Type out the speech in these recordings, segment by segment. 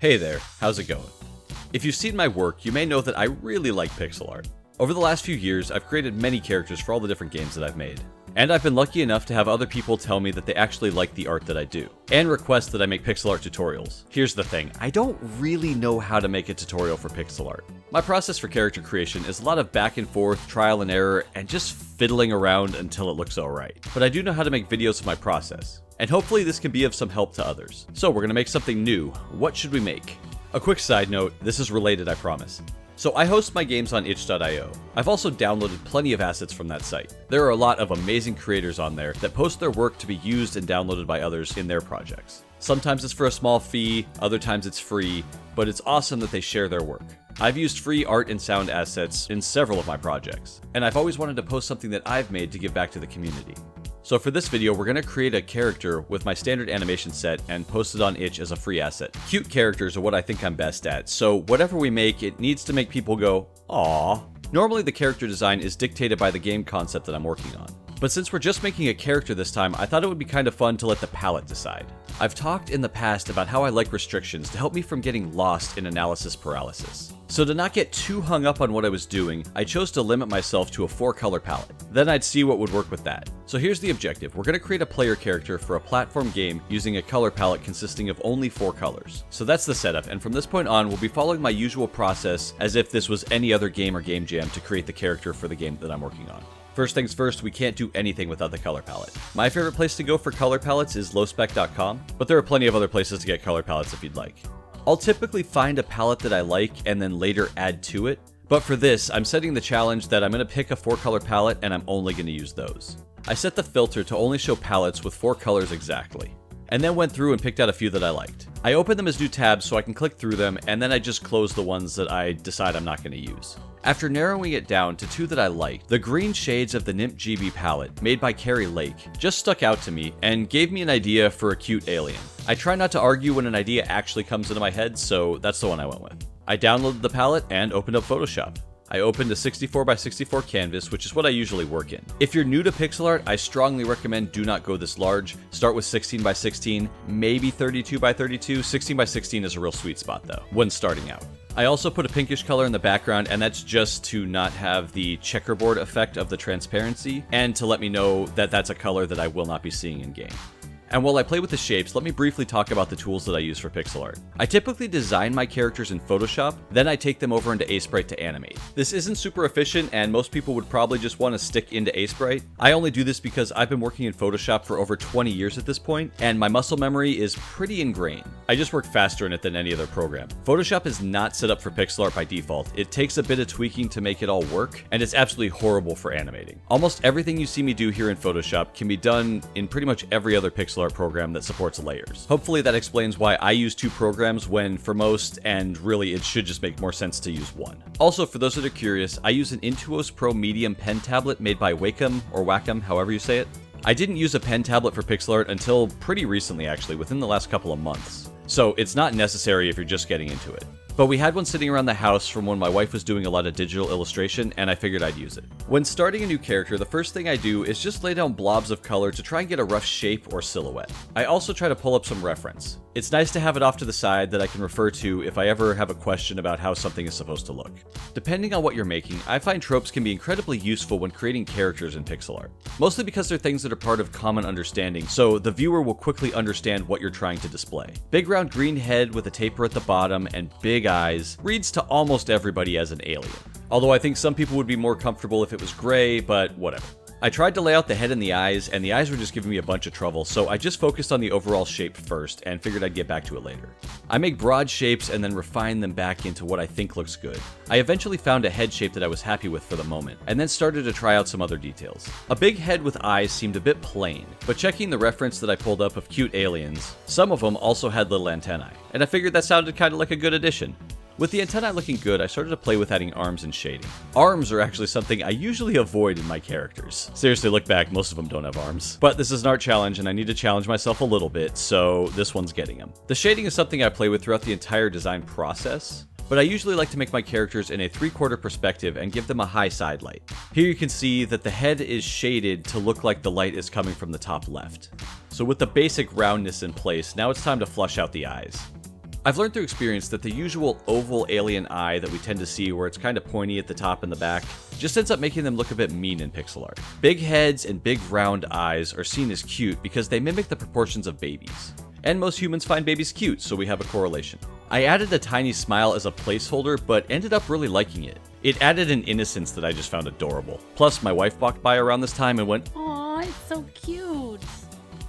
Hey there, how's it going? If you've seen my work, you may know that I really like pixel art. Over the last few years, I've created many characters for all the different games that I've made. And I've been lucky enough to have other people tell me that they actually like the art that I do, and request that I make pixel art tutorials. Here's the thing, I don't really know how to make a tutorial for pixel art. My process for character creation is a lot of back and forth, trial and error, and just fiddling around until it looks alright. But I do know how to make videos of my process, and hopefully this can be of some help to others. So we're gonna make something new. What should we make? A quick side note, this is related, I promise. So I host my games on itch.io. I've also downloaded plenty of assets from that site. There are a lot of amazing creators on there that post their work to be used and downloaded by others in their projects. Sometimes it's for a small fee, other times it's free, but it's awesome that they share their work. I've used free art and sound assets in several of my projects, and I've always wanted to post something that I've made to give back to the community. So for this video, we're going to create a character with my standard animation set and post it on itch as a free asset. Cute characters are what I think I'm best at, so whatever we make, it needs to make people go, aww. Normally the character design is dictated by the game concept that I'm working on. But since we're just making a character this time, I thought it would be kind of fun to let the palette decide. I've talked in the past about how I like restrictions to help me from getting lost in analysis paralysis. So to not get too hung up on what I was doing, I chose to limit myself to a 4-color palette. Then I'd see what would work with that. So here's the objective. We're going to create a player character for a platform game using a color palette consisting of only 4 colors. So that's the setup, and from this point on, we'll be following my usual process as if this was any other game or game jam to create the character for the game that I'm working on. First things first, we can't do anything without the color palette. My favorite place to go for color palettes is lowspec.com, but there are plenty of other places to get color palettes if you'd like. I'll typically find a palette that I like and then later add to it, but for this, I'm setting the challenge that I'm going to pick a 4-color palette and I'm only going to use those. I set the filter to only show palettes with 4 colors exactly, and then went through and picked out a few that I liked. I opened them as new tabs so I can click through them, and then I just close the ones that I decide I'm not going to use. After narrowing it down to 2 that I liked, the green shades of the Nymph GB palette, made by Carrie Lake, just stuck out to me and gave me an idea for a cute alien. I try not to argue when an idea actually comes into my head, so that's the one I went with. I downloaded the palette and opened up Photoshop. I opened a 64x64 canvas, which is what I usually work in. If you're new to pixel art, I strongly recommend do not go this large. Start with 16x16, maybe 32x32. 16x16 is a real sweet spot though, when starting out. I also put a pinkish color in the background, and that's just to not have the checkerboard effect of the transparency, and to let me know that that's a color that I will not be seeing in game. And while I play with the shapes, let me briefly talk about the tools that I use for pixel art. I typically design my characters in Photoshop, then I take them over into Sprite to animate. This isn't super efficient, and most people would probably just want to stick into Sprite. I only do this because I've been working in Photoshop for over 20 years at this point, and my muscle memory is pretty ingrained. I just work faster in it than any other program. Photoshop is not set up for pixel art by default. It takes a bit of tweaking to make it all work, and it's absolutely horrible for animating. Almost everything you see me do here in Photoshop can be done in pretty much every other pixel art program that supports layers. Hopefully that explains why I use 2 programs when for most, and really it should just make more sense to use 1. Also, for those that are curious, I use an Intuos Pro Medium pen tablet made by Wacom, or Wacom, however you say it. I didn't use a pen tablet for pixel art until pretty recently actually, within the last couple of months. So it's not necessary if you're just getting into it. But we had one sitting around the house from when my wife was doing a lot of digital illustration, and I figured I'd use it. When starting a new character, the first thing I do is just lay down blobs of color to try and get a rough shape or silhouette. I also try to pull up some reference. It's nice to have it off to the side that I can refer to if I ever have a question about how something is supposed to look. Depending on what you're making, I find tropes can be incredibly useful when creating characters in pixel art. Mostly because they're things that are part of common understanding, so the viewer will quickly understand what you're trying to display. Big round green head with a taper at the bottom and big eyes reads to almost everybody as an alien. Although I think some people would be more comfortable if it was gray, but whatever. I tried to lay out the head and the eyes were just giving me a bunch of trouble, so I just focused on the overall shape first and figured I'd get back to it later. I make broad shapes and then refine them back into what I think looks good. I eventually found a head shape that I was happy with for the moment, and then started to try out some other details. A big head with eyes seemed a bit plain, but checking the reference that I pulled up of cute aliens, some of them also had little antennae, and I figured that sounded kind of like a good addition. With the antennae looking good, I started to play with adding arms and shading. Arms are actually something I usually avoid in my characters. Seriously, look back, most of them don't have arms. But this is an art challenge and I need to challenge myself a little bit, so this one's getting them. The shading is something I play with throughout the entire design process, but I usually like to make my characters in a 3/4 perspective and give them a high side light. Here you can see that the head is shaded to look like the light is coming from the top left. So with the basic roundness in place, now it's time to flush out the eyes. I've learned through experience that the usual oval alien eye that we tend to see where it's kind of pointy at the top and the back just ends up making them look a bit mean in pixel art. Big heads and big round eyes are seen as cute because they mimic the proportions of babies. And most humans find babies cute, so we have a correlation. I added a tiny smile as a placeholder, but ended up really liking it. It added an innocence that I just found adorable. Plus, my wife walked by around this time and went, Aw, it's so cute.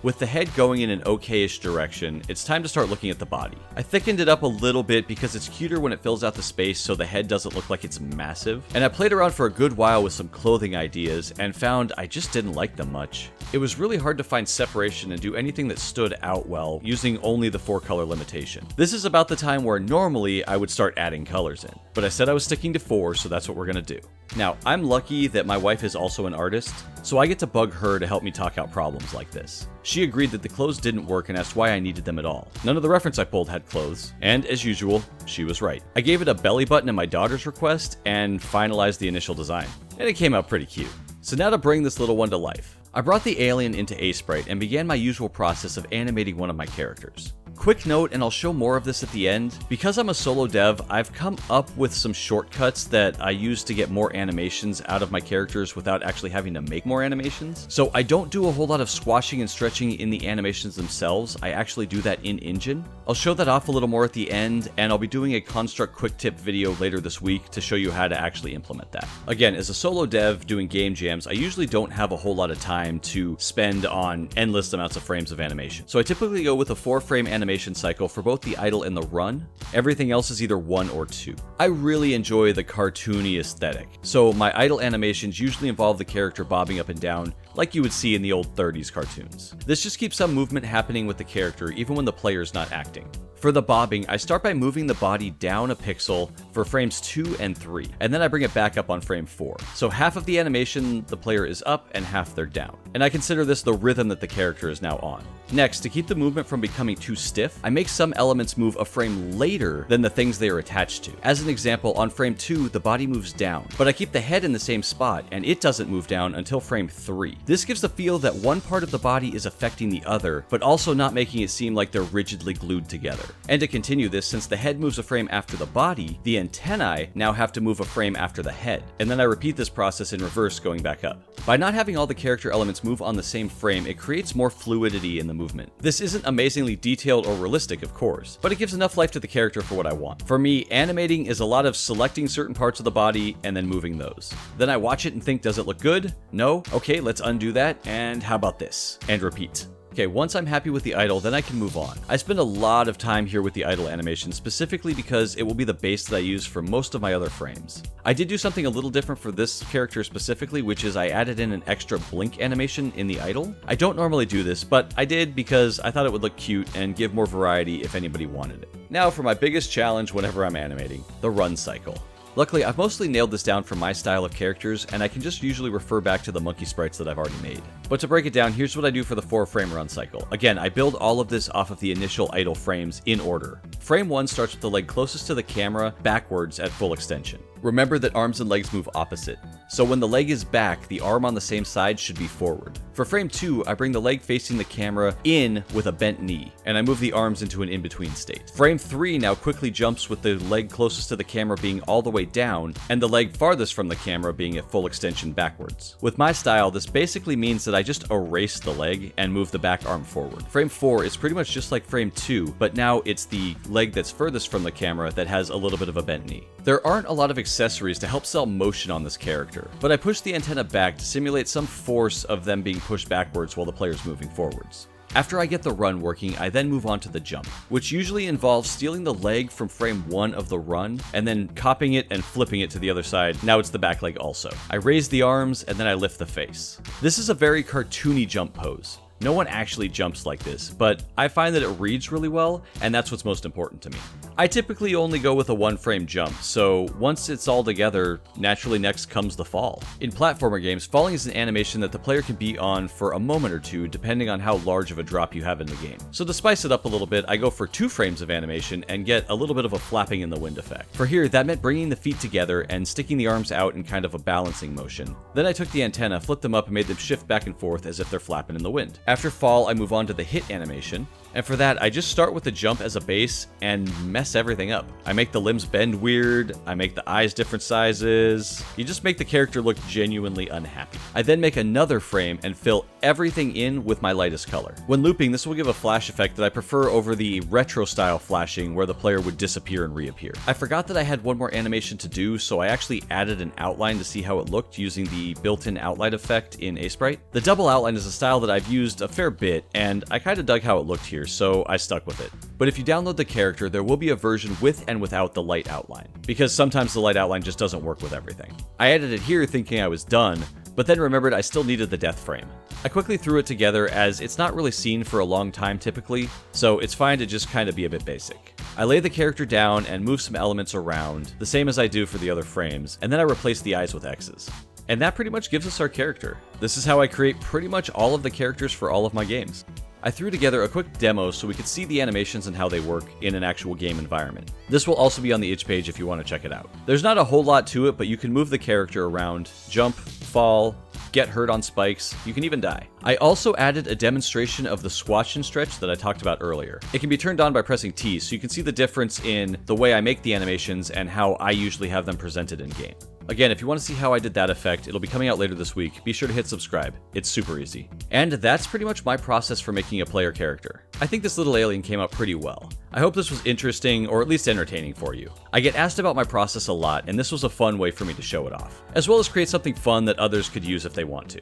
With the head going in an okay-ish direction, it's time to start looking at the body. I thickened it up a little bit because it's cuter when it fills out the space so the head doesn't look like it's massive. And I played around for a good while with some clothing ideas and found I just didn't like them much. It was really hard to find separation and do anything that stood out well using only the 4-color limitation. This is about the time where normally I would start adding colors in, but I said I was sticking to 4, so that's what we're gonna do. Now, I'm lucky that my wife is also an artist, so I get to bug her to help me talk out problems like this. She agreed that the clothes didn't work and asked why I needed them at all. None of the reference I pulled had clothes, and as usual, she was right. I gave it a belly button at my daughter's request and finalized the initial design, and it came out pretty cute. So now to bring this little one to life. I brought the alien into Sprite and began my usual process of animating one of my characters. Quick note, and I'll show more of this at the end, because I'm a solo dev, I've come up with some shortcuts that I use to get more animations out of my characters without actually having to make more animations. So I don't do a whole lot of squashing and stretching in the animations themselves, I actually do that in Engine. I'll show that off a little more at the end, and I'll be doing a construct quick tip video later this week to show you how to actually implement that. Again, as a solo dev doing game jams, I usually don't have a whole lot of time to spend on endless amounts of frames of animation. So I typically go with a 4-frame animation cycle for both the idle and the run. Everything else is either 1 or 2. I really enjoy the cartoony aesthetic, so my idle animations usually involve the character bobbing up and down like you would see in the old 30s cartoons. This just keeps some movement happening with the character even when the player's not acting. For the bobbing, I start by moving the body down a pixel for frames 2 and 3, and then I bring it back up on frame 4. So half of the animation the player is up and half they're down. And I consider this the rhythm that the character is now on. Next, to keep the movement from becoming too stiff, I make some elements move a frame later than the things they are attached to. As an example, on frame 2, the body moves down, but I keep the head in the same spot, and it doesn't move down until frame 3. This gives the feel that one part of the body is affecting the other, but also not making it seem like they're rigidly glued together. And to continue this, since the head moves a frame after the body, the antennae now have to move a frame after the head, and then I repeat this process in reverse going back up. By not having all the character elements move on the same frame, it creates more fluidity in the movement. This isn't amazingly detailed or realistic, of course, but it gives enough life to the character for what I want. For me, animating is a lot of selecting certain parts of the body and then moving those. Then I watch it and think, does it look good? No? Okay, let's undo that, and how about this? And repeat. Okay, once I'm happy with the idle, then I can move on. I spend a lot of time here with the idle animation, specifically because it will be the base that I use for most of my other frames. I did do something a little different for this character specifically, which is I added in an extra blink animation in the idle. I don't normally do this, but I did because I thought it would look cute and give more variety if anybody wanted it. Now for my biggest challenge whenever I'm animating, the run cycle. Luckily, I've mostly nailed this down for my style of characters, and I can just usually refer back to the monkey sprites that I've already made. But to break it down, here's what I do for the 4-frame run cycle. Again, I build all of this off of the initial idle frames in order. Frame 1 starts with the leg closest to the camera, backwards at full extension. Remember that arms and legs move opposite, so when the leg is back, the arm on the same side should be forward. For frame 2, I bring the leg facing the camera in with a bent knee, and I move the arms into an in-between state. Frame 3 now quickly jumps with the leg closest to the camera being all the way down, and the leg farthest from the camera being at full extension backwards. With my style, this basically means that I just erase the leg and move the back arm forward. Frame 4 is pretty much just like frame 2, but now it's the leg that's furthest from the camera that has a little bit of a bent knee. There aren't a lot of accessories to help sell motion on this character, but I push the antenna back to simulate some force of them being pushed backwards while the player's moving forwards. After I get the run working, I then move on to the jump, which usually involves stealing the leg from frame 1 of the run, and then copying it and flipping it to the other side. Now it's the back leg also. I raise the arms, and then I lift the face. This is a very cartoony jump pose. No one actually jumps like this, but I find that it reads really well, and that's what's most important to me. I typically only go with a 1-frame jump, so once it's all together, naturally next comes the fall. In platformer games, falling is an animation that the player can be on for a moment or two, depending on how large of a drop you have in the game. So to spice it up a little bit, I go for 2 frames of animation and get a little bit of a flapping in the wind effect. For here, that meant bringing the feet together and sticking the arms out in kind of a balancing motion. Then I took the antenna, flipped them up, and made them shift back and forth as if they're flapping in the wind. After fall, I move on to the hit animation. And for that, I just start with the jump as a base and mess everything up. I make the limbs bend weird, I make the eyes different sizes. You just make the character look genuinely unhappy. I then make another frame and fill everything in with my lightest color. When looping, this will give a flash effect that I prefer over the retro style flashing where the player would disappear and reappear. I forgot that I had one more animation to do, so I actually added an outline to see how it looked using the built-in outline effect in Asprite. The double outline is a style that I've used a fair bit, and I kinda dug how it looked here, so I stuck with it. But if you download the character, there will be a version with and without the light outline, because sometimes the light outline just doesn't work with everything. I added it here thinking I was done, but then remembered I still needed the death frame. I quickly threw it together as it's not really seen for a long time typically, so it's fine to just kinda be a bit basic. I lay the character down and move some elements around, the same as I do for the other frames, and then I replace the eyes with X's. And that pretty much gives us our character. This is how I create pretty much all of the characters for all of my games. I threw together a quick demo so we could see the animations and how they work in an actual game environment. This will also be on the itch page if you want to check it out. There's not a whole lot to it, but you can move the character around, jump, fall, get hurt on spikes, you can even die. I also added a demonstration of the squash and stretch that I talked about earlier. It can be turned on by pressing T, so you can see the difference in the way I make the animations and how I usually have them presented in game. Again, if you want to see how I did that effect, it'll be coming out later this week. Be sure to hit subscribe. It's super easy. And that's pretty much my process for making a player character. I think this little alien came out pretty well. I hope this was interesting, or at least entertaining for you. I get asked about my process a lot, and this was a fun way for me to show it off, as well as create something fun that others could use if they want to.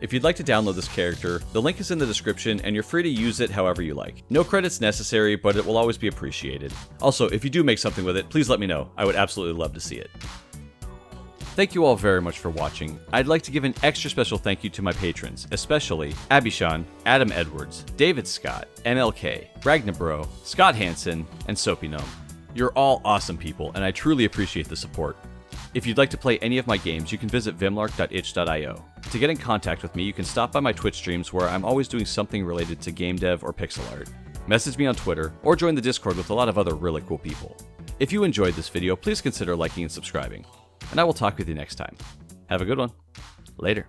If you'd like to download this character, the link is in the description and you're free to use it however you like. No credits necessary, but it will always be appreciated. Also, if you do make something with it, please let me know. I would absolutely love to see it. Thank you all very much for watching. I'd like to give an extra special thank you to my patrons, especially Abishan, Adam Edwards, David Scott, MLK, Ragnabro, Scott Hansen, and Soapy Gnome. You're all awesome people, and I truly appreciate the support. If you'd like to play any of my games, you can visit vimlark.itch.io. To get in contact with me, you can stop by my Twitch streams where I'm always doing something related to game dev or pixel art. Message me on Twitter, or join the Discord with a lot of other really cool people. If you enjoyed this video, please consider liking and subscribing. And I will talk with you next time. Have a good one. Later.